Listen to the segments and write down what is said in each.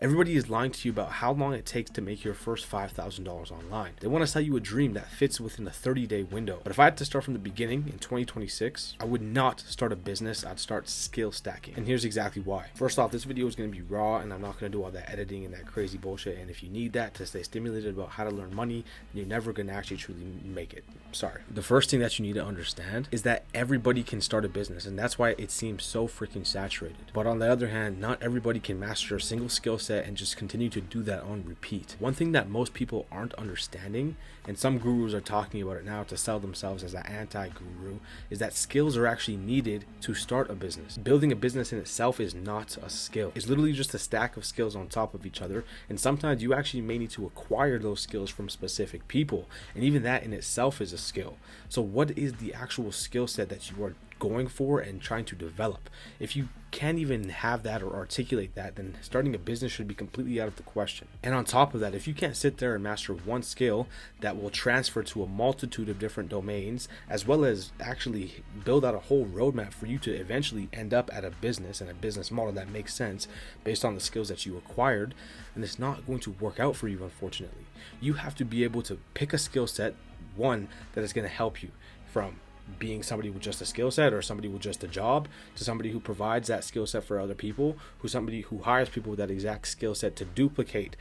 Everybody is lying to you about how long it takes to make your first $5,000 online. They want to sell you a dream that fits within a 30-day window. But if I had to start from the beginning in 2026, I would not start a business. I'd start skill stacking. And here's exactly why. First off, this video is going to be raw and I'm not going to do all that editing and that crazy bullshit. And if you need that to stay stimulated about how to learn money, then you're never going to actually truly make it. Sorry. The first thing that you need to understand is that everybody can start a business, and that's why it seems so freaking saturated. But on the other hand, not everybody can master a single skill set and just continue to do that on repeat. One thing that most people aren't understanding, and some gurus are talking about it now to sell themselves as an anti-guru, is that skills are actually needed to start a business. Building a business in itself is not a skill. It's literally just a stack of skills on top of each other, and sometimes you actually may need to acquire those skills from specific people, and even that in itself is a skill. So what is the actual skill set that you are going for and trying to develop? If you can't even have that or articulate that, then starting a business should be completely out of the question. And on top of that, if you can't sit there and master one skill that will transfer to a multitude of different domains, as well as actually build out a whole roadmap for you to eventually end up at a business and a business model that makes sense based on the skills that you acquired, then it's not going to work out for you, unfortunately. You have to be able to pick a skill set, one, that is going to help you from being somebody with just a skill set or somebody with just a job to somebody who provides that skill set for other people, who's somebody who hires people with that exact skill set to duplicate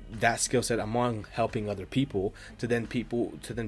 that skill set among helping other people, to then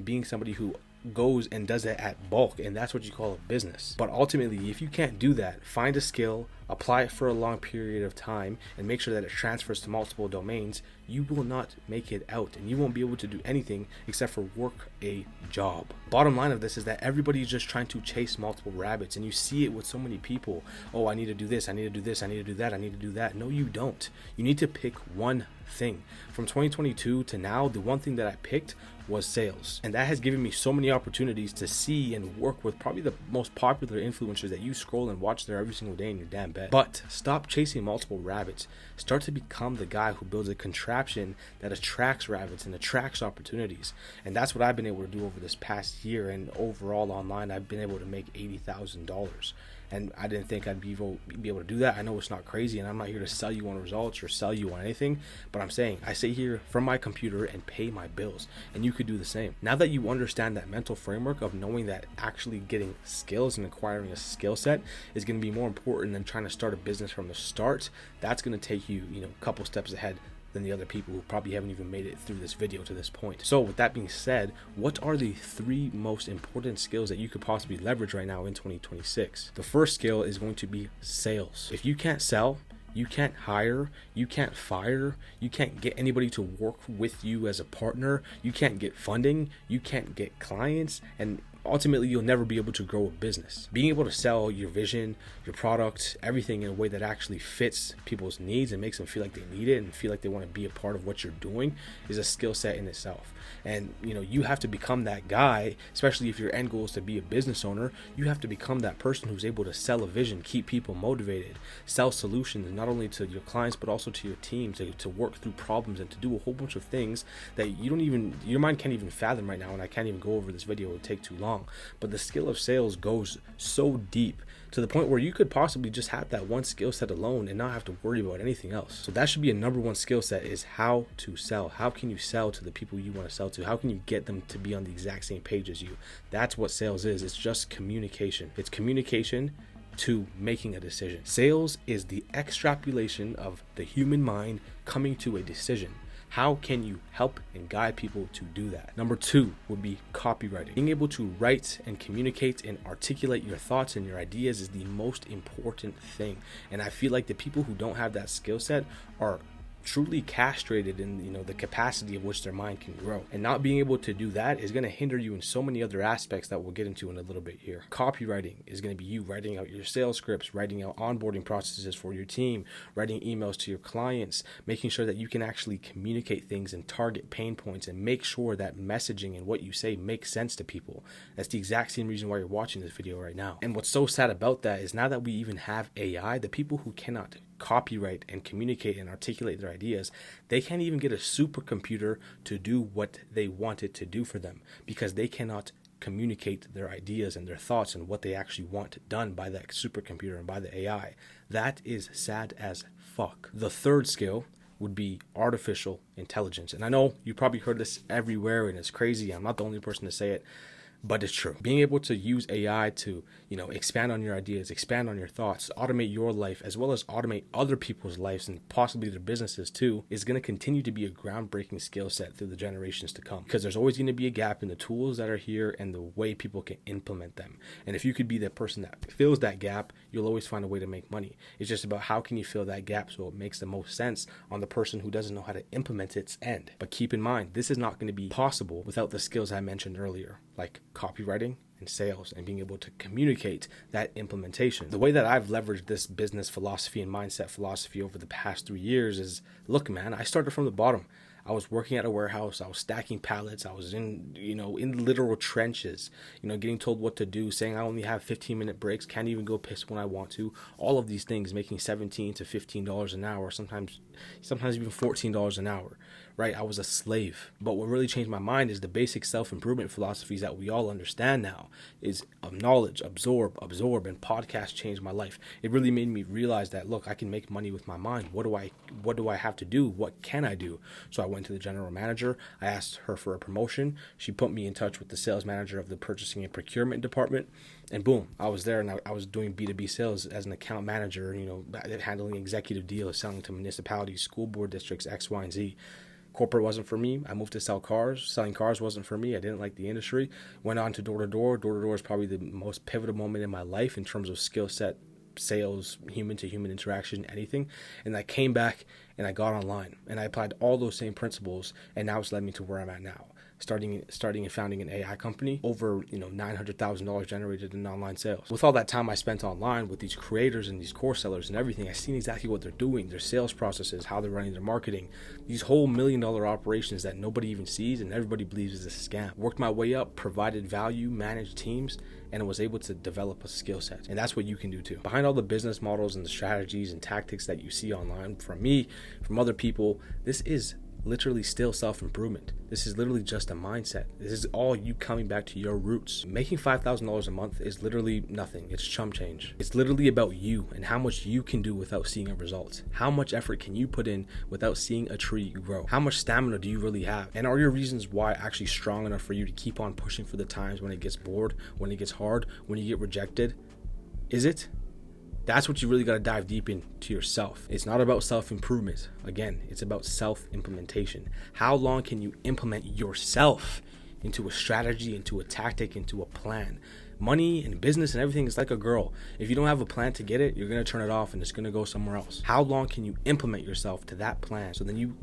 being somebody who goes and does it at bulk, and that's what you call a business. But ultimately, if you can't do that, find a skill, apply it for a long period of time, and make sure that it transfers to multiple domains, you will not make it out, and you won't be able to do anything except for work a job. Bottom line of this is that everybody is just trying to chase multiple rabbits, and you see it with so many people. Oh, I need to do this, I need to do this, I need to do that, I need to do that. No, you don't. You need to pick one thing. From 2022 to now, the one thing that I picked was sales, and that has given me so many opportunities to see and work with probably the most popular influencers that you scroll and watch there every single day in your damn bed. But stop chasing multiple rabbits. Start to become the guy who builds a contraption that attracts rabbits and attracts opportunities. And that's what I've been able to do over this past year, and overall online I've been able to make $80,000. And I didn't think I'd be able to do that. I know it's not crazy, and I'm not here to sell you on results or sell you on anything, but I'm saying I sit here from my computer and pay my bills, and you could do the same. Now that you understand that mental framework of knowing that actually getting skills and acquiring a skill set is going to be more important than trying to start a business from the start, that's going to take you, a couple steps ahead than the other people who probably haven't even made it through this video to this point. So with that being said, what are the three most important skills that you could possibly leverage right now in 2026? The first skill is going to be sales. If you can't sell, you can't hire, you can't fire, you can't get anybody to work with you as a partner, you can't get funding, you can't get clients, and ultimately you'll never be able to grow a business. Being able to sell your vision, your product, everything in a way that actually fits people's needs and makes them feel like they need it and feel like they want to be a part of what you're doing is a skill set in itself. And you have to become that guy, especially if your end goal is to be a business owner. You have to become that person who's able to sell a vision, keep people motivated, sell solutions, not only to your clients but also to your team, to work through problems and to do a whole bunch of things that your mind can't even fathom right now, and I can't even go over this video, it would take too long. But the skill of sales goes so deep to the point where you could possibly just have that one skill set alone and not have to worry about anything else. So that should be a number one skill set, is how to sell. How can you sell to the people you want to sell to? How can you get them to be on the exact same page as you? That's what sales is. It's just communication. It's communication to making a decision. Sales is the extrapolation of the human mind coming to a decision. How can you help and guide people to do that? Number two would be copywriting. Being able to write and communicate and articulate your thoughts and your ideas is the most important thing. And I feel like the people who don't have that skill set are truly castrated in the capacity of which their mind can grow, and not being able to do that is going to hinder you in so many other aspects that we'll get into in a little bit here. Copywriting is going to be you writing out your sales scripts, writing out onboarding processes for your team, writing emails to your clients, making sure that you can actually communicate things and target pain points and make sure that messaging and what you say makes sense to people. That's the exact same reason why you're watching this video right now. And what's so sad about that is now that we even have AI, the people who cannot copyright and communicate and articulate their ideas, they can't even get a supercomputer to do what they want it to do for them, because they cannot communicate their ideas and their thoughts and what they actually want done by that supercomputer and by the AI. That is sad as fuck. The third skill would be artificial intelligence. And I know you probably heard this everywhere and it's crazy. I'm not the only person to say it, but it's true. Being able to use AI to, expand on your ideas, expand on your thoughts, automate your life, as well as automate other people's lives and possibly their businesses too, is going to continue to be a groundbreaking skill set through the generations to come. Because there's always going to be a gap in the tools that are here and the way people can implement them. And if you could be the person that fills that gap, you'll always find a way to make money. It's just about how can you fill that gap so it makes the most sense on the person who doesn't know how to implement its end. But keep in mind, this is not going to be possible without the skills I mentioned earlier, like copywriting and sales and being able to communicate that implementation. The way that I've leveraged this business philosophy and mindset philosophy over the past 3 years is, look, man, I started from the bottom. I was working at a warehouse. I was stacking pallets. I was in literal trenches, getting told what to do, saying I only have 15-minute breaks, can't even go piss when I want to. All of these things, making $17 to $15 an hour, sometimes even $14 an hour, right? I was a slave. But what really changed my mind is the basic self-improvement philosophies that we all understand now is of knowledge, absorb, and podcasts changed my life. It really made me realize that, look, I can make money with my mind. What do I have to do? What can I do? So I went to the general manager. I asked her for a promotion. She put me in touch with the sales manager of the purchasing and procurement department. And boom, I was there, and I was doing B2B sales as an account manager, handling executive deals, selling to municipalities, school board districts, X, Y, and Z. Corporate wasn't for me. I moved to sell cars. Selling cars wasn't for me. I didn't like the industry. Went on to door-to-door. Door-to-door is probably the most pivotal moment in my life in terms of skill set, sales, human-to-human interaction, anything. And I came back and I got online and I applied all those same principles, and now it's led me to where I'm at now. Starting and founding an AI company, over $900,000 generated in online sales. With all that time I spent online with these creators and these course sellers and everything, I've seen exactly what they're doing, their sales processes, how they're running their marketing, these whole $1 million operations that nobody even sees and everybody believes is a scam. Worked my way up, provided value, managed teams, and was able to develop a skill set. And that's what you can do too. Behind all the business models and the strategies and tactics that you see online from me, from other people, this is literally still self-improvement. This is literally just a mindset. This is all you coming back to your roots. Making $5,000 a month is literally nothing. It's chump change. It's literally about you and how much you can do without seeing a result. How much effort can you put in without seeing a tree grow? How much stamina do you really have? And are your reasons why actually strong enough for you to keep on pushing for the times when it gets bored, when it gets hard, when you get rejected? Is it? That's what you really got to dive deep into yourself. It's not about self-improvement. Again, it's about self-implementation. How long can you implement yourself into a strategy, into a tactic, into a plan? Money and business and everything is like a girl. If you don't have a plan to get it, you're going to turn it off and it's going to go somewhere else. How long can you implement yourself to that plan so then you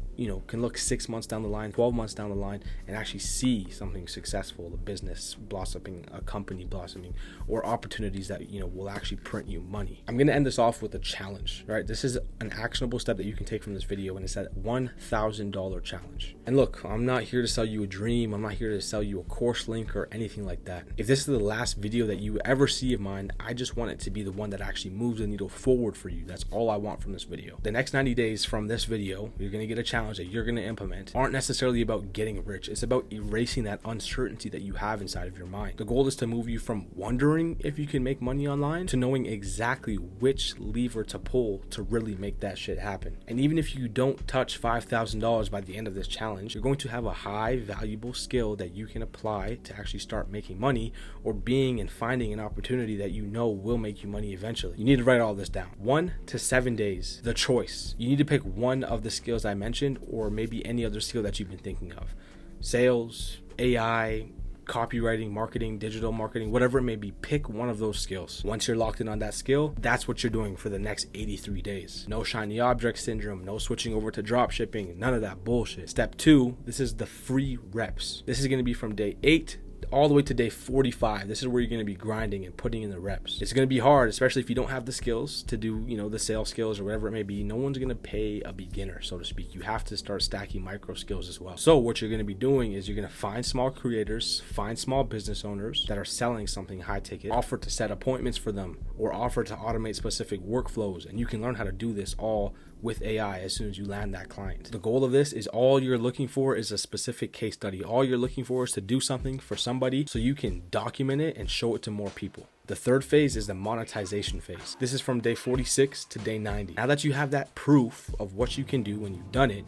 can look 6 months down the line, 12 months down the line, and actually see something successful, a business blossoming, a company blossoming, or opportunities that, will actually print you money. I'm going to end this off with a challenge, right? This is an actionable step that you can take from this video, and it's that $1,000 challenge. And look, I'm not here to sell you a dream. I'm not here to sell you a course link or anything like that. If this is the last video that you ever see of mine, I just want it to be the one that actually moves the needle forward for you. That's all I want from this video. The next 90 days from this video, you're going to get a challenge that you're going to implement aren't necessarily about getting rich. It's about erasing that uncertainty that you have inside of your mind. The goal is to move you from wondering if you can make money online to knowing exactly which lever to pull to really make that shit happen. And even if you don't touch $5,000 by the end of this challenge, you're going to have a high valuable skill that you can apply to actually start making money or being and finding an opportunity that will make you money eventually. You need to write all this down. 1 to 7 days, the choice. You need to pick one of the skills I mentioned or maybe any other skill that you've been thinking of. Sales, AI, copywriting, marketing, digital marketing, whatever it may be, pick one of those skills. Once you're locked in on that skill, that's what you're doing for the next 83 days. No shiny object syndrome, no switching over to drop shipping, none of that bullshit. Step 2, this is the free reps. This is going to be from day 8 all the way to day 45. This is where you're going to be grinding and putting in the reps. It's going to be hard, especially if you don't have the skills to do, the sales skills or whatever it may be. No one's going to pay a beginner, so to speak. You have to start stacking micro skills as well. So what you're going to be doing is you're going to find small creators, find small business owners that are selling something high ticket, offer to set appointments for them, or offer to automate specific workflows. And you can learn how to do this all with AI as soon as you land that client. The goal of this is all you're looking for is a specific case study. All you're looking for is to do something for somebody so you can document it and show it to more people. The third phase is the monetization phase. This is from day 46 to day 90. Now that you have that proof of what you can do when you've done it,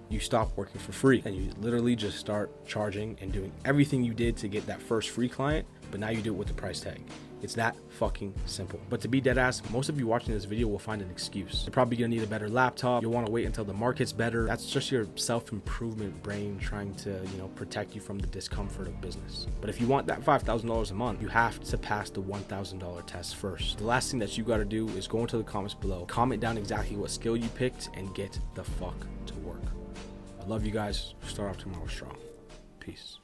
you stop working for free and you literally just start charging and doing everything you did to get that first free client, but now you do it with the price tag. It's that fucking simple. But to be dead ass, most of you watching this video will find an excuse. You're probably gonna need a better laptop. You'll wanna wait until the market's better. That's just your self-improvement brain trying to, protect you from the discomfort of business. But if you want that $5,000 a month, you have to pass the $1,000 test first. The last thing that you gotta do is go into the comments below, comment down exactly what skill you picked, and get the fuck to work. I love you guys. Start off tomorrow strong. Peace.